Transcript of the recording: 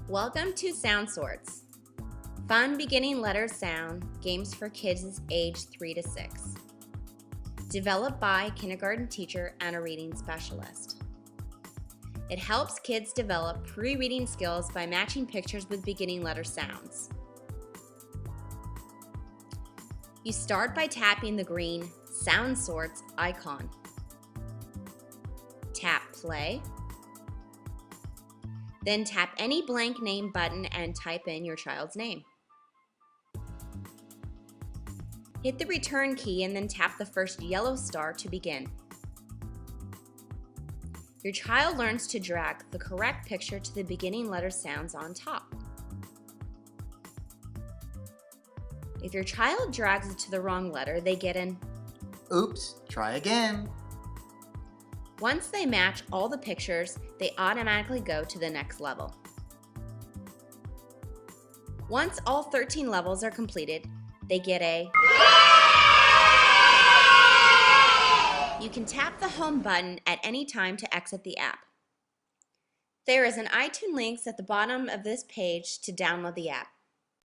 Welcome to Sound Sorts. Fun beginning letter sound games for kids aged 3 to 6. Developed by kindergarten teacher and a reading specialist. It helps kids develop pre-reading skills by matching pictures with beginning letter sounds. You start by tapping the green Sound Sorts icon. Tap play. Then tap any blank name button and type in your child's name. Hit the return key and then tap the first yellow star to begin. Your child learns to drag the correct picture to the beginning letter sounds on top. If your child drags it to the wrong letter, they get an "Oops, try again." Once they match all the pictures, they automatically go to the next level. Once all 13 levels are completed, they get a You can tap the home button at any time to exit the app. There is an iTunes link at the bottom of this page to download the app.